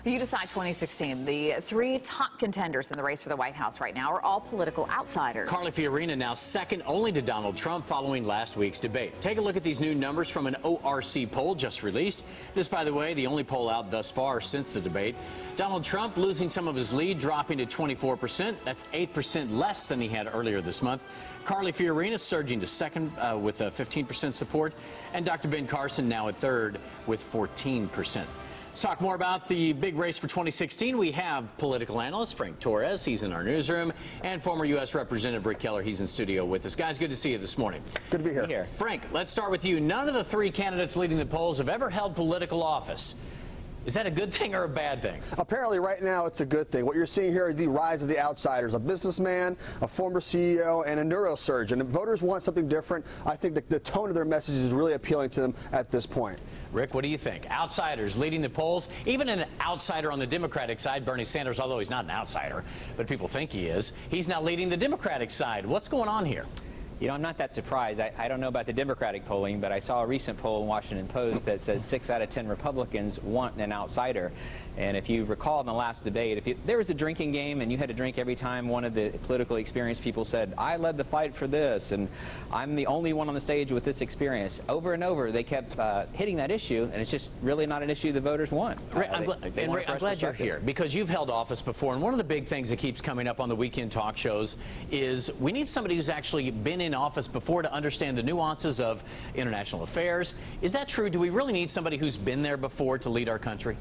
You Decide 2016. The three top contenders in the race for the White House right now are all political outsiders. Carly Fiorina now second only to Donald Trump following last week's debate. Take a look at these new numbers from an ORC poll just released. This, by the way, the only poll out thus far since the debate. Donald Trump losing some of his lead, dropping to 24%. That's 8% less than he had earlier this month. Carly Fiorina surging to second with 15% support. And Dr. Ben Carson now at third with 14%. Let's talk more about the big race for 2016. We have political analyst Frank Torres. He's in our newsroom. And former U.S. Representative Rick Keller. He's in studio with us. Guys, good to see you this morning. Good to be here. Frank, let's start with you. None of the three candidates leading the polls have ever held political office. Is that a good thing or a bad thing? Apparently right now it's a good thing. What you're seeing here is the rise of the outsiders, a businessman, a former CEO, and a neurosurgeon. If voters want something different, I think the tone of their message is really appealing to them at this point. Rick, what do you think? Outsiders leading the polls, even an outsider on the Democratic side, Bernie Sanders, although he's not an outsider, but people think he is, he's now leading the Democratic side. What's going on here? You know, I'm not that surprised. I don't know about the Democratic polling, but I saw a recent poll in Washington Post that says 6 out of 10 Republicans want an outsider. And if you recall in the last debate, if there was a drinking game and you had to drink every time one of the politically experienced people said, I led the fight for this, and I'm the only one on the stage with this experience, over and over they kept hitting that issue, and it's just really not an issue the voters want. Rick, I'm glad you're here, because you've held office before, and one of the big things that keeps coming up on the weekend talk shows is we need somebody who's actually been in office before to understand the nuances of international affairs. Is that true? Do we really need somebody who's been there before to lead our country?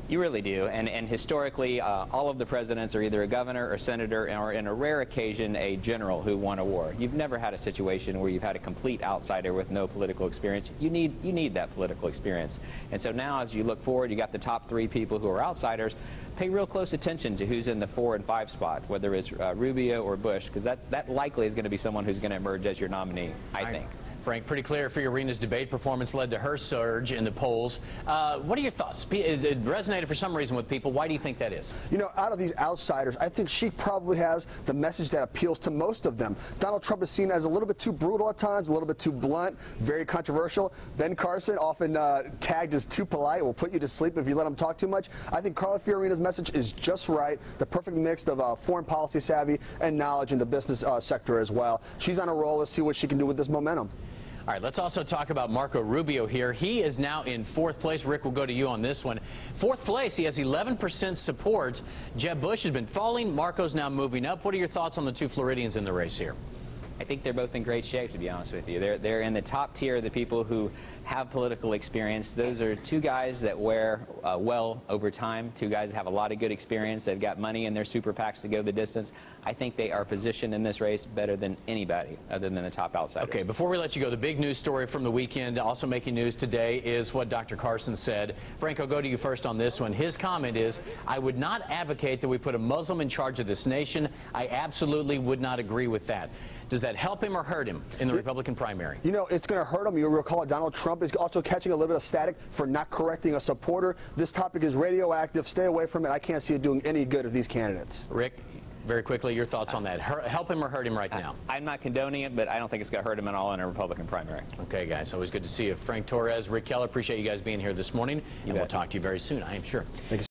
You really do, and historically, all of the presidents are either a governor or senator, or in a rare occasion, a general who won a war. You've never had a situation where you've had a complete outsider with no political experience. You need that political experience. And so now, as you look forward, you got the top 3 people who are outsiders. Pay real close attention to who's in the 4 and 5 spot, whether it's Rubio or Bush, because that likely is going to be someone who's going to emerge as your nominee, I think. Frank, pretty clear Fiorina's debate performance led to her surge in the polls. What are your thoughts? It resonated for some reason with people. Why do you think that is? You know, out of these outsiders, I think she probably has the message that appeals to most of them. Donald Trump is seen as a little bit too brutal at times, a little bit too blunt, very controversial. Ben Carson, often tagged as too polite, will put you to sleep if you let him talk too much. I think Carly Fiorina's message is just right, the perfect mix of foreign policy savvy and knowledge in the business sector as well. She's on a roll. Let's see what she can do with this momentum. All right, let's also talk about Marco Rubio here. He is now in 4th place. Rick, will go to you on this one. 4th place, he has 11% support. Jeb Bush has been falling. Marco's now moving up. What are your thoughts on the 2 Floridians in the race here? I think they're both in great shape, to be honest with you. They're in the top tier of the people who have political experience. Those are 2 guys that wear well over time. 2 guys that have a lot of good experience. They've got money in their super PACs to go the distance. I think they are positioned in this race better than anybody other than the top outsiders. Okay, before we let you go, the big news story from the weekend, also making news today, is what Dr. Carson said. Frank, I'll go to you first on this one. His comment is, I would not advocate that we put a Muslim in charge of this nation. I absolutely would not agree with that. Does that help him or hurt him in the Republican primary? You know, it's going to hurt him. You'll recall Donald Trump is also catching a little bit of static for not correcting a supporter. This topic is radioactive. Stay away from it. I can't see it doing any good of these candidates. Rick, very quickly, your thoughts on that. Help him or hurt him right now? I'm not condoning it, but I don't think it's going to hurt him at all in a Republican primary. Okay, guys. Always good to see you. Frank Torres, Rick Keller, appreciate you guys being here this morning. And we'll talk to you very soon, I am sure. Thank you.